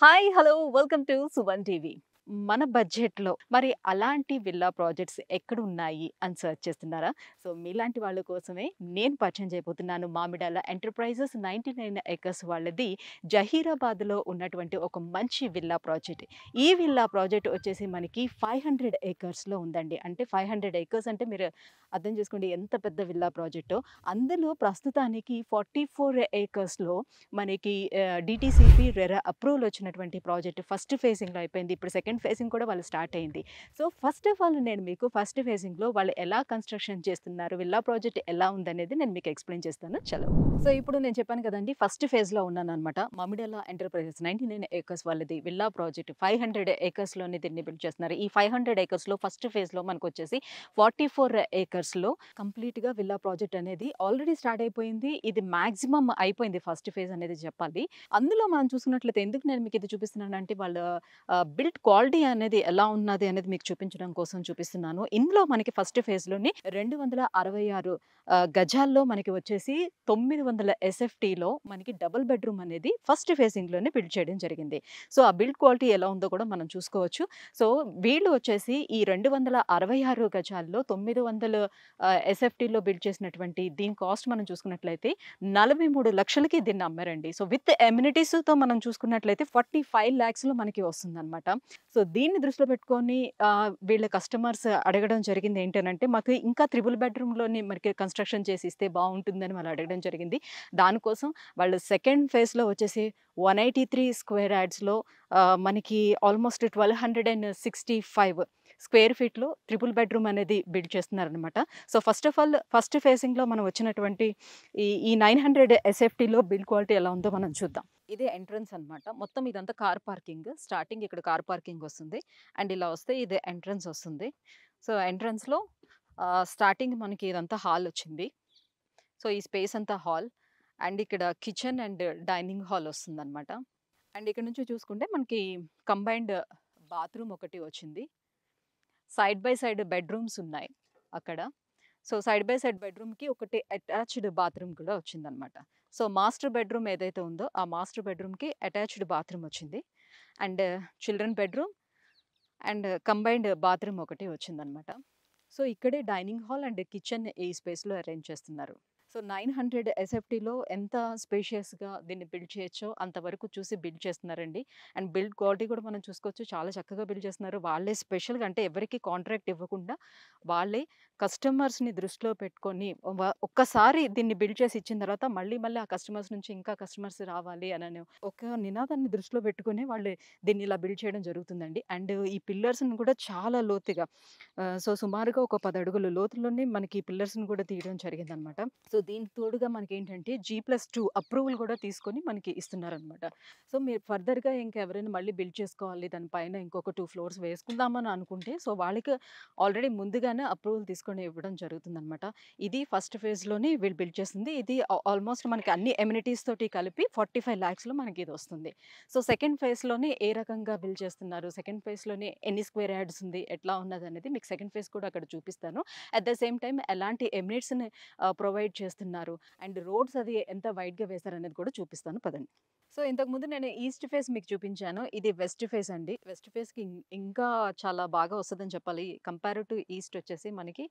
Hi! Hello! Welcome to Suman TV. మన బడ్జెట్‌లో మరి అలాంటి విల్లా ప్రాజెక్ట్స్ ఎక్కడున్నాయి అని సెర్చ్ చేస్తున్నారా? సో, మీలాంటి వాళ్ళ కోసమే నేను పరిచయం చేయబోతున్నాను. మామిడాల ఎంటర్‌ప్రైజెస్ 99 ఎకర్స్ వాళ్ళది జహీరాబాద్‌లో ఉన్నటువంటి ఒక మంచి విల్లా ప్రాజెక్ట్. ఈ విల్లా ప్రాజెక్ట్ వచ్చేసి మనకి 500 ఎకర్స్‌లో ఉందండి. అంటే 500 ఎకర్స్ అంటే మీరు అర్థం చేసుకోండి ఎంత పెద్ద విల్లా ప్రాజెక్టో. అందులో ప్రస్తుతానికి 44 ఎకర్స్‌లో మనకి డీటీసీపీ రెరా అప్రూవల్ వచ్చినటువంటి ప్రాజెక్ట్ ఫస్ట్ ఫేజింగ్‌లో అయిపోయింది. ఇప్పుడు సెకండ్ ఫేజింగ్ కూడా వాళ్ళు స్టార్ట్ అయింది. సో, ఫస్ట్ ఆఫ్ ఆల్ నేను మీకు ఫస్ట్ ఫేజింగ్‌లో వాళ్ళు ఎలా కన్‌స్ట్రక్షన్ చేస్తున్నారు, విల్లా ప్రాజెక్ట్ ఎలా ఉందనేది నేను మీకు ఎక్స్‌ప్లెయిన్ చేస్తాను. చలో. సో, ఇప్పుడు నేను చెప్పాను కదండీ ఫస్ట్ ఫేజ్‌లో ఉన్నాననమాట. మామిడాల ఎంటర్‌ప్రైజెస్ 99 ఎకర్స్ వాళ్ళది విల్లా ప్రాజెక్ట్ 500 ఎకర్స్‌లోని దీన్ని బిల్డ్ చేస్తున్నారు. ఈ 500 ఎకర్స్‌లో ఫస్ట్ ఫేజ్‌లో మనకొచ్చేసి 44 ఎకర్స్‌లో కంప్లీట్‌గా విల్లా ప్రాజెక్ట్ అనేది ఆల్రెడీ స్టార్ట్ అయిపోయింది. ఇది మాక్సిమం అయిపోయింది ఫస్ట్ ఫేజ్ అనేది చెప్పాలి. అందులో మనం చూసుకున్నట్లయితే ఎందుకు నేను మీకు ఇది చూపిస్తున్నానంటే వాళ్ళ బిల్డ్ క్వాలిటీ అనేది ఎలా ఉన్నది అనేది మీకు చూపించడం కోసం చూపిస్తున్నాను. ఇందులో మనకి ఫస్ట్ ఫేజ్‌లోని 266 గజాల్లో మనకి వచ్చేసి 900 ఎస్ఎఫ్టీలో మనకి డబుల్ బెడ్‌రూమ్ అనేది ఫస్ట్ ఫేజింగ్‌లోనే బిల్డ్ చేయడం జరిగింది. సో, ఆ బిల్డ్ క్వాలిటీ ఎలా ఉందో కూడా మనం చూసుకోవచ్చు. సో, వీళ్ళు వచ్చేసి ఈ 266 గజాల్లో 900 ఎస్ఎఫ్టీలో బిల్డ్ చేసినటువంటి దీని కాస్ట్ మనం చూసుకున్నట్లయితే 43,00,000కి దీన్ని అమ్మారండి. సో, విత్ ఎమ్యూనిటీస్‌తో మనం చూసుకున్నట్లయితే 45,00,000లో మనకి వస్తుందనమాట. సో, దీన్ని దృష్టిలో పెట్టుకొని వీళ్ళ కస్టమర్స్ అడగడం జరిగింది ఏంటనంటే, మాకు ఇంకా త్రిబుల్ బెడ్‌రూమ్‌లోని మనకి కన్‌స్ట్రక్షన్ చేసి ఇస్తే బావుంటుందని వాళ్ళు అడగడం జరిగింది. దానికోసం వాళ్ళు సెకండ్ ఫేజ్‌లో వచ్చేసి 183 స్క్వేర్ యార్డ్స్‌లో మనకి ఆల్మోస్ట్ 1265 స్క్వేర్ ఫీట్‌లో ట్రిపుల్ బెడ్‌రూమ్ అనేది బిల్డ్ చేస్తున్నారనమాట. So, first of all first ఫేజింగ్‌లో మనం వచ్చినటువంటి ఈ 900 ఎస్ఎఫ్టీలో బిల్డ్ క్వాలిటీ ఎలా ఉందో మనం చూద్దాం. ఇదే ఎంట్రన్స్ అనమాట. మొత్తం ఇదంతా కార్ పార్కింగ్. స్టార్టింగ్ ఇక్కడ కార్ పార్కింగ్ వస్తుంది. అండ్ ఇలా వస్తే ఇది ఎంట్రన్స్ వస్తుంది. సో, ఎంట్రన్స్‌లో స్టార్టింగ్ మనకి ఇదంతా హాల్ వచ్చింది. సో, ఈ స్పేస్ అంతా హాల్. అండ్ ఇక్కడ కిచెన్ అండ్ డైనింగ్ హాల్ వస్తుందనమాట. అండ్ ఇక్కడ నుంచి చూసుకుంటే మనకి కంబైన్డ్ బాత్రూమ్ ఒకటి వచ్చింది. సైడ్ బై సైడ్ బెడ్‌రూమ్స్ ఉన్నాయి అక్కడ. సో, సైడ్ బై సైడ్ బెడ్‌రూమ్‌కి ఒకటి అటాచ్డ్ బాత్రూమ్ కూడా వచ్చిందనమాట. సో, మాస్టర్ బెడ్‌రూమ్ ఏదైతే ఉందో, ఆ మాస్టర్ బెడ్‌రూమ్‌కి అటాచ్డ్ బాత్రూమ్ వచ్చింది. And children bedroom and combined bathroom ఒకటి వచ్చిందనమాట. సో, ఇక్కడే డైనింగ్ హాల్ అండ్ కిచెన్ ఈ స్పేస్‌లో అరేంజ్ చేస్తున్నారు. సో, 900 ఎస్ఎఫ్టీలో ఎంత స్పేషియస్‌గా దీన్ని బిల్డ్ చేయొచ్చో అంతవరకు చూసి బిల్డ్ చేస్తున్నారండి. అండ్ బిల్డ్ క్వాలిటీ కూడా మనం చూసుకోవచ్చు. చాలా చక్కగా బిల్డ్ చేస్తున్నారు. వాళ్ళే స్పెషల్‌గా అంటే ఎవరికీ కాంట్రాక్ట్ ఇవ్వకుండా వాళ్ళే కస్టమర్స్‌ని దృష్టిలో పెట్టుకొని ఒక్కసారి దీన్ని బిల్డ్ చేసి ఇచ్చిన తర్వాత మళ్ళీ మళ్ళీ ఆ కస్టమర్స్ నుంచి ఇంకా కస్టమర్స్ రావాలి అనని ఒక నినాదాన్ని దృష్టిలో పెట్టుకొని వాళ్ళు దీన్ని ఇలా బిల్డ్ చేయడం జరుగుతుందండి. అండ్ ఈ పిల్లర్స్‌ని కూడా చాలా లోతుగా సో, సుమారుగా ఒక 10 అడుగుల లోతులోనే మనకి పిల్లర్స్‌ని కూడా తీయడం జరిగిందనమాట. సో, దీనికి తోడుగా మనకేంటంటే G+2 అప్రూవల్ కూడా తీసుకొని మనకి ఇస్తున్నారనమాట. సో, మీరు ఫర్దర్‌గా ఇంకెవరైనా మళ్ళీ బిల్డ్ చేసుకోవాలి దాని పైన ఇంకొక 2 ఫ్లోర్స్ వేసుకుందామని అనుకుంటే సో, వాళ్ళకి ఆల్రెడీ ముందుగానే అప్రూవల్ తీసుకొని ఇవ్వడం జరుగుతుందనమాట. ఇది ఫస్ట్ ఫేజ్‌లోని వీళ్ళు బిల్డ్ చేసింది. ఇది ఆల్మోస్ట్ మనకి అన్ని ఎమ్యూనిటీస్ తోటి కలిపి 45,00,000లో మనకి ఇదొస్తుంది. సో, సెకండ్ ఫేజ్‌లోని ఏ రకంగా బిల్డ్ చేస్తున్నారు, సెకండ్ ఫేజ్‌లోని ఎన్ని స్క్వేర్ యార్డ్స్ ఉంది, ఎట్లా ఉన్నదనేది మీకు సెకండ్ ఫేజ్ కూడా అక్కడ చూపిస్తాను. అట్ ద సేమ్ టైమ్ ఎలాంటి ఎమ్యూనిట్స్‌ని ప్రొవైడ్ చేస్తున్నారు అండ్ రోడ్స్ అది ఎంత వైడ్‌గా వేశారనేది కూడా చూపిస్తాను పదండి. సో, ఇంతకుముందు నేను ఈస్ట్ ఫేస్ మీకు చూపించాను. ఇది వెస్ట్ ఫేస్ అండి. వెస్ట్ ఫేస్‌కి ఇంకా చాలా బాగా వస్తదని చెప్పాలి. కంపేర్ టు ఈస్ట్ వచ్చేసి మనకి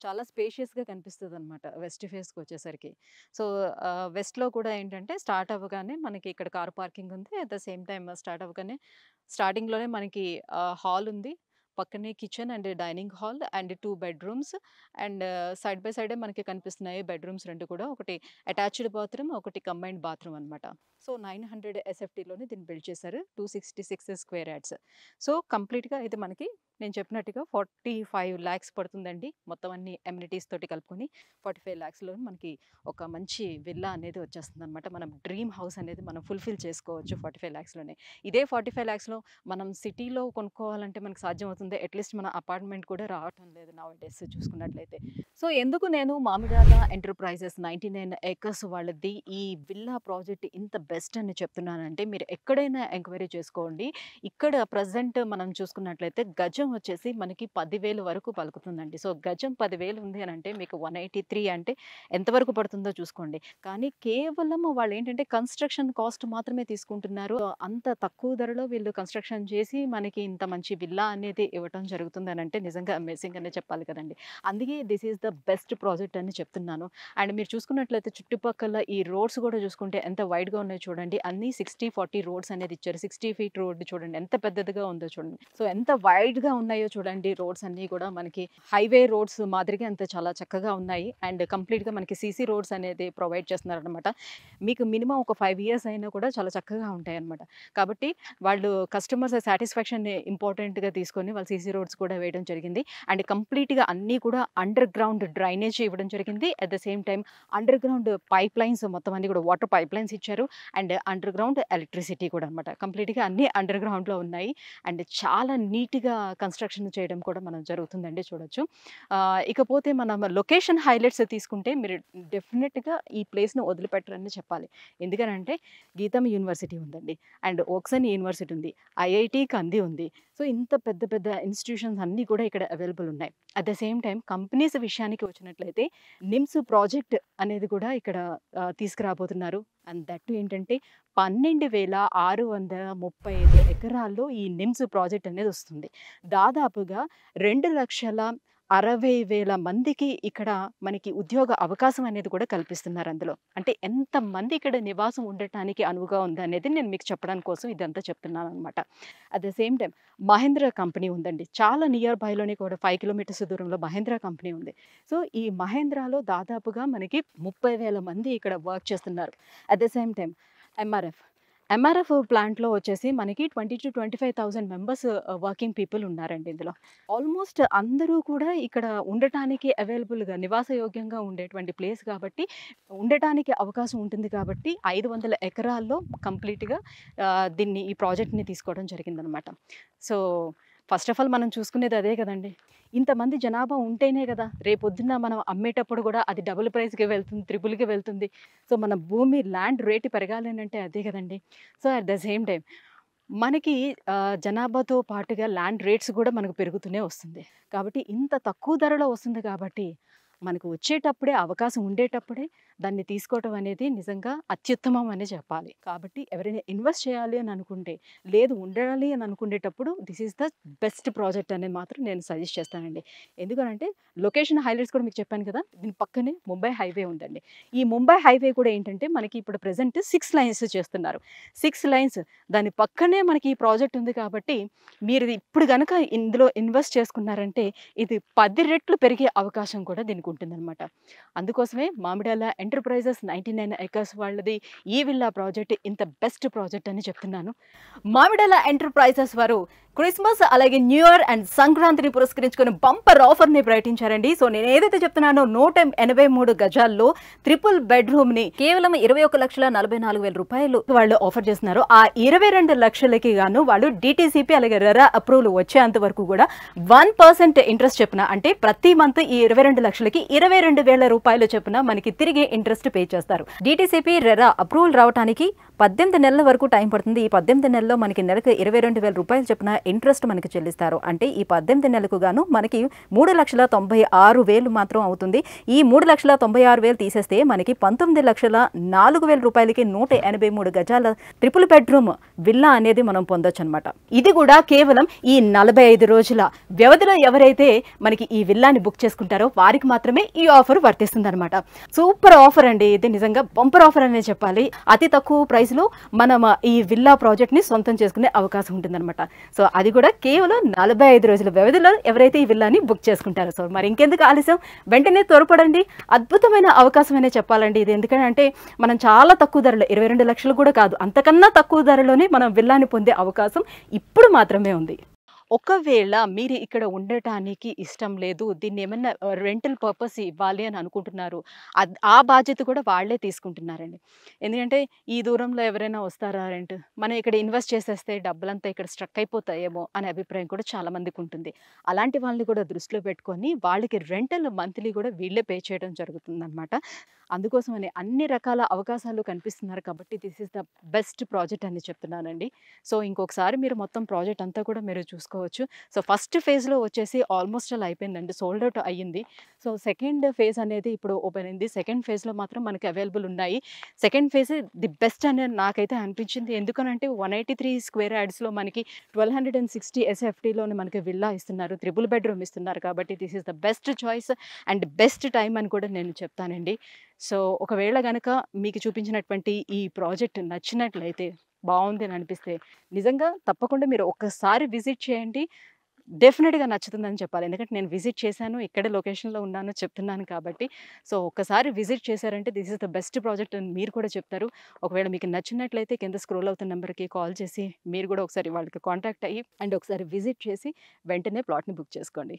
చాలా స్పేషియస్‌గా కనిపిస్తదనమాట వెస్ట్ ఫేస్‌కొచ్చేసరికి. సో, వెస్ట్‌లో కూడా ఏంటంటే స్టార్ట్ అవ్వగానే మనకి ఇక్కడ కార్ పార్కింగ్ ఉంది. At the same time start అవ్వగానే స్టార్టింగ్‌లోనే మనకి హాల్ ఉంది. పక్కనే kitchen and dining hall and 2 bedrooms and side by సైడే మనకి కనిపిస్తున్నాయి బెడ్‌రూమ్స్ 2 కూడా. ఒకటి అటాచ్డ్ బాత్రూమ్, ఒకటి కంబైన్డ్ బాత్రూమ్ అనమాట. సో, 900 ఎస్ఎఫ్టీలోనే దీన్ని బిల్డ్ చేశారు. 266 స్క్వేర్ యార్డ్స్. సో, కంప్లీట్‌గా ఇది మనకి నేను చెప్పినట్టుగా 45,00,000 పడుతుందండి. మొత్తం అన్ని ఎమ్యూనిటీస్ తోటి కలుపుకొని 45,00,000లో మనకి ఒక మంచి విల్లా అనేది వచ్చేస్తుందనమాట. మనం డ్రీమ్ హౌస్ అనేది మనం ఫుల్‌ఫిల్ చేసుకోవచ్చు 45,00,000లోనే. ఇదే 45,00,000లో మనం సిటీలో కొనుక్కోవాలంటే మనకు సాధ్యమవుతుందా? వస్తుంది. అట్లీస్ట్ మన అపార్ట్మెంట్ కూడా రావటం లేదు నౌ డేస్ చూసుకున్నట్లయితే. సో ఎందుకు నేను మామిడాల ఎంటర్ప్రైజెస్ 99 ఏకర్స్ వాళ్ళది ఈ విల్లా ప్రాజెక్ట్ ఇంత బెస్ట్ అని చెప్తున్నానంటే, మీరు ఎక్కడైనా ఎంక్వైరీ చేసుకోండి. ఇక్కడ ప్రెజెంట్ మనం చూసుకున్నట్లయితే గజం వచ్చేసి మనకి 10,000 వరకు పలుకుతుందండి. సో గజం 10,000 ఉంది అని అంటే మీకు 183 అంటే ఎంతవరకు పడుతుందో చూసుకోండి. కానీ కేవలం వాళ్ళు ఏంటంటే కన్స్ట్రక్షన్ కాస్ట్ మాత్రమే తీసుకుంటున్నారు. అంత తక్కువ ధరలో వీళ్ళు కన్స్ట్రక్షన్ చేసి మనకి ఇంత మంచి విల్లా అనేది ఇవ్వటం జరుగుతుందని అంటే నిజంగా అమేజింగ్ అనే చెప్పాలి కదండి. అందుకే this is the best project అని చెప్తున్నాను. అండ్ మీరు చూసుకున్నట్లయితే చుట్టుపక్కల ఈ రోడ్స్ కూడా చూసుకుంటే ఎంత వైడ్గా ఉన్నాయో చూడండి. అన్ని 60-40 రోడ్స్ అనేది ఇచ్చారు. 60 ఫీట్ రోడ్ చూడండి ఎంత పెద్దదిగా ఉందో చూడండి. సో ఎంత వైడ్గా ఉన్నాయో చూడండి. రోడ్స్ అన్నీ కూడా మనకి హైవే రోడ్స్ మాదిరిగా అంత చాలా చక్కగా ఉన్నాయి. అండ్ కంప్లీట్గా మనకి సీసీ రోడ్స్ అనేది ప్రొవైడ్ చేస్తున్నారు అనమాట. మీకు మినిమం ఒక 5 ఇయర్స్ అయినా కూడా చాలా చక్కగా ఉంటాయి అనమాట. కాబట్టి వాళ్ళు కస్టమర్స్ సాటిస్ఫాక్షన్ ఇంపార్టెంట్గా తీసుకొని వాళ్ళు సీసీ రోడ్స్ కూడా వేయడం జరిగింది. అండ్ కంప్లీట్గా అన్నీ కూడా అండర్ గ్రౌండ్ డ్రైనేజ్ ఇవ్వడం జరిగింది. At the same time under ground pipe lines మొత్తం అన్ని కూడా వాటర్ పైప్ లైన్స్ ఇచ్చారు. అండ్ అండర్ గ్రౌండ్ ఎలక్ట్రిసిటీ కూడా అనమాట. కంప్లీట్గా అన్ని అండర్ గ్రౌండ్లో ఉన్నాయి. అండ్ చాలా నీట్గా కన్స్ట్రక్షన్ చేయడం కూడా మనం జరుగుతుందండి చూడొచ్చు. ఇకపోతే మనం లొకేషన్ హైలైట్స్ తీసుకుంటే మీరు డెఫినెట్గా ఈ ప్లేస్ను వదిలిపెట్టరని చెప్పాలి. ఎందుకనంటే గీతం యూనివర్సిటీ ఉందండి. అండ్ ఓక్సన్ యూనివర్సిటీ ఉంది. ఐఐటి కంది ఉంది. సో ఇంత పెద్ద పెద్ద ఇన్స్టిట్యూషన్స్ అన్నీ కూడా ఇక్కడ అవైలబుల్ ఉన్నాయి. At the same time companies విషయానికి వచ్చినట్లయితే నిమ్స్ ప్రాజెక్ట్ అనేది కూడా ఇక్కడ తీసుకురాబోతున్నారు. అండ్ దట్టు ఏంటంటే 12,635 ఎకరాల్లో ఈ నిమ్స్ ప్రాజెక్ట్ అనేది వస్తుంది. దాదాపుగా 2,60,000 మందికి ఇక్కడ మనకి ఉద్యోగ అవకాశం అనేది కూడా కల్పిస్తున్నారు అందులో. అంటే ఎంతమంది ఇక్కడ నివాసం ఉండటానికి అనువుగా ఉందనేది నేను మీకు చెప్పడానికి కోసం ఇదంతా చెప్తున్నాను అనమాట. At the same time Mahindra company ఉందండి. చాలా నియర్ బైలోనే కూడా 5 కిలోమీటర్స్ దూరంలో మహేంద్ర కంపెనీ ఉంది. సో ఈ మహేంద్రలో దాదాపుగా మనకి 30,000 మంది ఇక్కడ వర్క్ చేస్తున్నారు. At the same time MRF ప్లాంట్లో వచ్చేసి మనకి 20,000-25,000 మెంబర్స్ వర్కింగ్ పీపుల్ ఉన్నారండి ఇందులో. ఆల్మోస్ట్ అందరూ కూడా ఇక్కడ ఉండటానికి అవైలబుల్గా నివాసయోగ్యంగా ఉండేటువంటి ప్లేస్ కాబట్టి ఉండటానికి అవకాశం ఉంటుంది. కాబట్టి 500 ఎకరాల్లో కంప్లీట్గా ఈ ప్రాజెక్ట్ని తీసుకోవడం జరిగిందనమాట. సో ఫస్ట్ ఆఫ్ ఆల్ మనం చూసుకునేది అదే కదండి. ఇంతమంది జనాభా ఉంటేనే కదా రేపొద్దున మనం అమ్మేటప్పుడు కూడా అది డబుల్ ప్రైస్కి వెళ్తుంది, త్రిపుల్కి వెళ్తుంది. సో మన భూమి ల్యాండ్ రేటు పెరగాలి అంటే అదే కదండి. So at the same time మనకి జనాభాతో పాటుగా ల్యాండ్ రేట్స్ కూడా మనకు పెరుగుతూనే వస్తుంది. కాబట్టి ఇంత తక్కువ ధరలో వస్తుంది కాబట్టి మనకు వచ్చేటప్పుడే అవకాశం ఉండేటప్పుడే దాన్ని తీసుకోవటం అనేది నిజంగా అత్యుత్తమం అని చెప్పాలి. కాబట్టి ఎవరైనా ఇన్వెస్ట్ చేయాలి అని అనుకుంటే, లేదు ఉండాలి అని అనుకునేటప్పుడు this is the best project అనేది మాత్రం నేను సజెస్ట్ చేస్తానండి. ఎందుకంటే లొకేషన్ హైలైట్స్ కూడా మీకు చెప్పాను కదా, దీని పక్కనే ముంబై హైవే ఉందండి. ఈ ముంబై హైవే కూడా ఏంటంటే మనకి ఇప్పుడు ప్రెజెంట్ 6 లైన్స్ చేస్తున్నారు. 6 లైన్స్ దాని పక్కనే మనకి ఈ ప్రాజెక్ట్ ఉంది. కాబట్టి మీరు ఇప్పుడు కనుక ఇందులో ఇన్వెస్ట్ చేసుకున్నారంటే ఇది 10 రెట్లు పెరిగే అవకాశం కూడా దీనికి ఉంటుందన్నమాట. అందుకోసమే మామిడాల ఎంటర్ప్రైజెస్ 99 ఏకర్స్ వాళ్ళది ఈ విల్లా ప్రాజెక్ట్ ఇంత బెస్ట్ ప్రాజెక్ట్ అని చెప్తున్నాను. మామిడాల ఎంటర్ప్రైజెస్ వారు క్రిస్మస్ అలాగే న్యూ ఇయర్ అండ్ సంక్రాంతిని పురస్కరించుకుని బంపర్ ఆఫర్ని ప్రకటించారండి. సో నేను ఏదైతే చెప్తున్నానో 183 గజాల్లో ట్రిపుల్ బెడ్రూమ్ని కేవలం 21,44,000 రూపాయలు వాళ్ళు ఆఫర్ చేస్తున్నారు. ఆ 22 లక్షలకి గాను వాళ్ళు డిటిసిపి అలాగే రెరా అప్రూవల్ వచ్చేంత వరకు కూడా 1% ఇంట్రెస్ట్ చెప్పిన, అంటే ప్రతి మంత్ ఈ 22 లక్షలకి 22,000 రూపాయలు చెప్పిన మనకి తిరిగి ఇంట్రెస్ట్ పే చేస్తారు. డిటిసిపి రెరా అప్రూవల్ రావడానికి 18 నెలల వరకు టైం పడుతుంది. ఈ 18 నెలల్లో మనకి నెలకు 22,000 రూపాయలు చెప్పిన ఇంట్రెస్ట్ మనకి చెల్లిస్తారు. అంటే ఈ 18 నెలలకు గాను మనకి 3,96,000 మాత్రం అవుతుంది. ఈ 3,96,000 తీసేస్తే మనకి 19,04,000 రూపాయలకి 183 గజాల ట్రిపుల్ బెడ్రూమ్ విల్లా అనేది మనం పొందొచ్చు అనమాట. ఇది కూడా కేవలం ఈ 45 రోజుల వ్యవధిలో ఎవరైతే మనకి ఈ విల్లాని బుక్ చేసుకుంటారో వారికి మాత్రమే ఈ ఆఫర్ వర్తిస్తుంది అనమాట. సూపర్ ఆఫర్ అండి ఇది, నిజంగా బంపర్ ఆఫర్ అనే చెప్పాలి. అతి తక్కువ ప్రైస్ లో మనం ఈ విల్లా ప్రాజెక్ట్ ని సొంతం చేసుకునే అవకాశం ఉంటుంది అనమాట. సో అది కూడా కేవలం 45 రోజుల వ్యవధిలో ఎవరైతే ఈ విల్లాని బుక్ చేసుకుంటారో. సో మరి ఇంకెందుకు ఆలస్యం, వెంటనే త్వరపడండి. అద్భుతమైన అవకాశం అనే చెప్పాలండి ఇది. ఎందుకంటే మనం చాలా తక్కువ ధరలో 22 లక్షలు కూడా కాదు, అంతకన్నా తక్కువ ధరలోనే మనం విల్లాని పొందే అవకాశం ఇప్పుడు మాత్రమే ఉంది. ఒకవేళ మీరు ఇక్కడ ఉండటానికి ఇష్టం లేదు, దీన్నేమన్నా రెంటల్ పర్పస్ ఇవ్వాలి అని అనుకుంటున్నారు. ఆ బాధ్యత కూడా వాళ్ళే తీసుకుంటున్నారండి. ఎందుకంటే ఈ దూరంలో ఎవరైనా వస్తారా రెంట్? మనం ఇక్కడ ఇన్వెస్ట్ చేసేస్తే డబ్బులంతా ఇక్కడ స్ట్రక్ అయిపోతాయేమో అనే అభిప్రాయం కూడా చాలా మందికుంటుంది. అలాంటి వాళ్ళని కూడా దృష్టిలో పెట్టుకొని వాళ్ళకి రెంటల్ మంత్లీ కూడా వీళ్ళే పే చేయడం జరుగుతుందనమాట. అందుకోసమని అన్ని రకాల అవకాశాలు కనిపిస్తున్నారు కాబట్టి this is the best project అని చెప్తున్నానండి. సో, ఇంకొకసారి మీరు మొత్తం ప్రాజెక్ట్ అంతా కూడా మీరు చూసుకోవచ్చు. సో, ఫస్ట్ ఫేజ్‌లో వచ్చేసి ఆల్మోస్ట్ ఆల్ అయిపోయిందండి. సోల్డ్ ఔట్ అయ్యింది. సో, సెకండ్ ఫేజ్ అనేది ఇప్పుడు ఓపెన్ అయింది. సెకండ్ ఫేజ్‌లో మాత్రం మనకి అవైలబుల్ ఉన్నాయి. సెకండ్ ఫేజ్ ది బెస్ట్ అని నాకైతే అనిపించింది. ఎందుకనంటే 183 స్క్వేర్ యార్డ్స్‌లో మనకి 1260 ఎస్ఎఫ్టీలోనే మనకి విల్లా ఇస్తున్నారు. త్రిబుల్ బెడ్‌రూమ్ ఇస్తున్నారు కాబట్టి this is the best choice and best time అని కూడా నేను చెప్తానండి. సో, ఒకవేళ గనక మీకు చూపించినటువంటి ఈ ప్రాజెక్ట్ నచ్చినట్లయితే, బావుంది అని అనిపిస్తే, నిజంగా తప్పకుండా మీరు ఒక్కసారి విజిట్ చేయండి. డెఫినిట్‌గా నచ్చుతుందని చెప్పాలి. ఎందుకంటే నేను విజిట్ చేశాను. ఇక్కడే లొకేషన్‌లో ఉన్నాను చెప్తున్నాను కాబట్టి. సో, ఒక్కసారి విజిట్ చేశారంటే this is the best project అని మీరు కూడా చెప్తారు. ఒకవేళ మీకు నచ్చినట్లయితే కింద స్క్రోల్ అవుతున్న నంబర్‌కి కాల్ చేసి మీరు కూడా ఒకసారి వాళ్ళకి కాంటాక్ట్ అయ్యి అండ్ ఒకసారి విజిట్ చేసి వెంటనే ప్లాట్‌ని బుక్ చేసుకోండి.